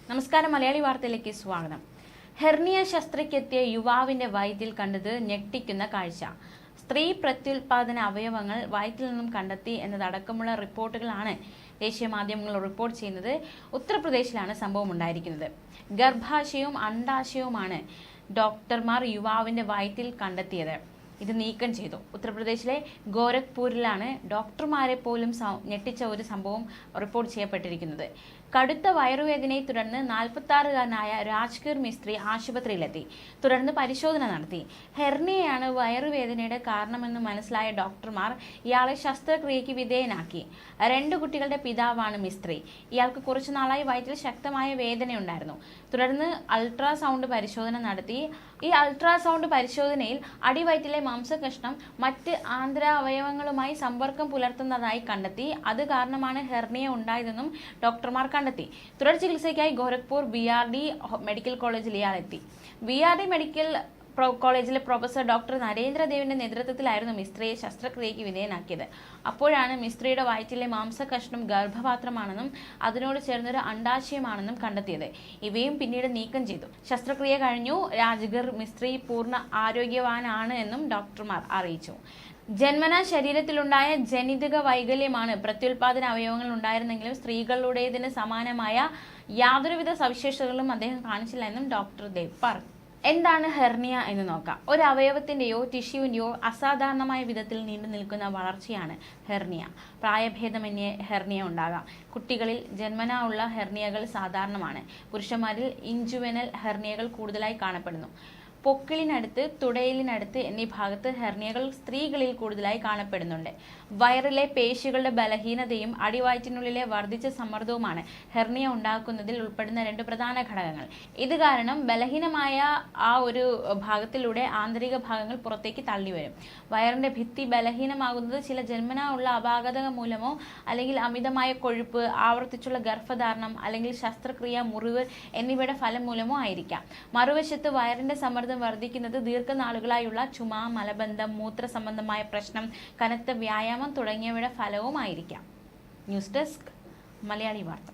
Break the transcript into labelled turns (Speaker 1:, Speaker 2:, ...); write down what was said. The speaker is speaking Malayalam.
Speaker 1: നമസ്കാരം, മലയാളി വാർത്തയിലേക്ക് സ്വാഗതം. ഹെർണിയ ശസ്ത്രയ്ക്കെത്തിയ യുവാവിന്റെ വയറ്റിൽ കണ്ടത് ഞെട്ടിക്കുന്ന കാഴ്ച. സ്ത്രീ പ്രത്യുൽപാദന അവയവങ്ങൾ വയറ്റിൽ നിന്നും കണ്ടെത്തി എന്നതടക്കമുള്ള റിപ്പോർട്ടുകളാണ് ദേശീയ മാധ്യമങ്ങൾ റിപ്പോർട്ട് ചെയ്യുന്നത്. ഉത്തർപ്രദേശിലാണ് സംഭവം ഉണ്ടായിരിക്കുന്നത്. ഗർഭാശയവും അണ്ഡാശയവുമാണ് ഡോക്ടർമാർ യുവാവിന്റെ വയറ്റിൽ കണ്ടെത്തിയത്. ഇത് നീക്കം ചെയ്തു. ഉത്തർപ്രദേശിലെ ഗോരഖ്പൂരിലാണ് ഡോക്ടർമാരെ പോലും ഞെട്ടിച്ച ഒരു സംഭവം റിപ്പോർട്ട് ചെയ്യപ്പെട്ടിരിക്കുന്നത്. കടുത്ത വയറുവേദനയെ തുടർന്ന് 46-കാരനായ രാജ്ഗീർ മിസ്ത്രി ആശുപത്രിയിലെത്തി. തുടർന്ന് പരിശോധന നടത്തി. ഹെർണിയയാണ് വയറുവേദനയുടെ കാരണമെന്ന് മനസ്സിലായ ഡോക്ടർമാർ ഇയാളെ ശസ്ത്രക്രിയയ്ക്ക് വിധേയനാക്കി. 2 കുട്ടികളുടെ പിതാവാണ് മിസ്ത്രി. ഇയാൾക്ക് കുറച്ചുനാളായി വയറ്റിൽ ശക്തമായ വേദനയുണ്ടായിരുന്നു. തുടർന്ന് അൾട്രാസൗണ്ട് പരിശോധന നടത്തി. ഈ അൾട്രാസൗണ്ട് പരിശോധനയിൽ അടിവയറ്റിലെ മാംസകഷ്ണം മറ്റ് ആന്തരാവയവങ്ങളുമായി സമ്പർക്കം പുലർത്തുന്നതായി കണ്ടെത്തി. അത് കാരണമാണ് ഹെർണിയ ഉണ്ടായതെന്നും ഡോക്ടർമാർ കണ്ടെത്തി. തുടർ ചികിത്സയ്ക്കായി ഗോരഖ്പൂർ BRD മെഡിക്കൽ കോളേജിൽ ഇയാളെത്തി. BRD മെഡിക്കൽ കോളേജിലെ പ്രൊഫസർ ഡോക്ടർ നരേന്ദ്രദേവിന്റെ നേതൃത്വത്തിലായിരുന്നു മിസ്ത്രിയെ ശസ്ത്രക്രിയയ്ക്ക് വിധേയനാക്കിയത്. അപ്പോഴാണ് മിസ്ത്രിയുടെ വയറ്റിലെ മാംസകഷ്ണം ഗർഭപാത്രമാണെന്നും അതിനോട് ചേർന്നൊരു അണ്ഡാശയമാണെന്നും കണ്ടെത്തിയത്. ഇവയും പിന്നീട് നീക്കം ചെയ്തു. ശസ്ത്രക്രിയ കഴിഞ്ഞു. രാജ്ഗീർ മിസ്ത്രി പൂർണ്ണ ആരോഗ്യവാനാണ് എന്നും ഡോക്ടർമാർ അറിയിച്ചു. ജന്മനാ ശരീരത്തിലുണ്ടായ ജനിതക വൈകല്യമാണ്. പ്രത്യുൽപാദന അവയവങ്ങൾ ഉണ്ടായിരുന്നെങ്കിലും സ്ത്രീകളുടേതിന് സമാനമായ യാതൊരുവിധ സവിശേഷതകളും അദ്ദേഹം കാണിച്ചില്ല എന്നും ഡോക്ടർ ദേവ് പറഞ്ഞു. എന്താണ് ഹെർണിയ എന്ന് നോക്കാം. ഒരു അവയവത്തിന്റെയോ ടിഷ്യൂവിന്റെയോ അസാധാരണമായ വിധത്തിൽ നീണ്ടു നിൽക്കുന്ന വളർച്ചയാണ് ഹെർണിയ. പ്രായഭേദമന്യേ ഹെർണിയ ഉണ്ടാകാം. കുട്ടികളിൽ ജന്മനാ ഉള്ള ഹെർണിയകൾ സാധാരണമാണ്. പുരുഷന്മാരിൽ ഇൻജുവനൽ ഹെർണിയകൾ കൂടുതലായി കാണപ്പെടുന്നു. പൊക്കിളിനടുത്ത്, തുടയിലിനടുത്ത് എന്നീ ഭാഗത്ത് ഹെർണിയകൾ സ്ത്രീകളിൽ കൂടുതലായി കാണപ്പെടുന്നുണ്ട്. വയറിലെ പേശികളുടെ ബലഹീനതയും അടിവയറ്റിനുള്ളിലെ വർദ്ധിച്ച സമ്മർദ്ദവുമാണ് ഹെർണിയ ഉണ്ടാക്കുന്നതിൽ ഉൾപ്പെടുന്ന 2 പ്രധാന ഘടകങ്ങൾ. ഇത് കാരണം ബലഹീനമായ ആ ഒരു ഭാഗത്തിലൂടെ ആന്തരിക ഭാഗങ്ങൾ പുറത്തേക്ക് തള്ളിവരും. വയറിന്റെ ഭിത്തി ബലഹീനമാകുന്നത് ചില ജന്മനാ ഉള്ള അപാകത മൂലമോ അല്ലെങ്കിൽ അമിതമായ കൊഴുപ്പ്, ആവർത്തിച്ചുള്ള ഗർഭധാരണം അല്ലെങ്കിൽ ശസ്ത്രക്രിയ, മുറിവ് എന്നിവയുടെ ഫലം മൂലമോ ആയിരിക്കാം. മറുവശത്ത് വയറിന്റെ സമ്മർദ്ദം വർദ്ധിക്കുന്നത് ദീർഘനാളുകളായുള്ള ചുമ, മലബന്ധം, മൂത്ര സംബന്ധമായ പ്രശ്നം, കനത്ത വ്യായാമം തുടങ്ങിയവയുടെ ഫലവുമായിരിക്കാം. ന്യൂസ് ഡെസ്ക്, മലയാളി വാർത്ത.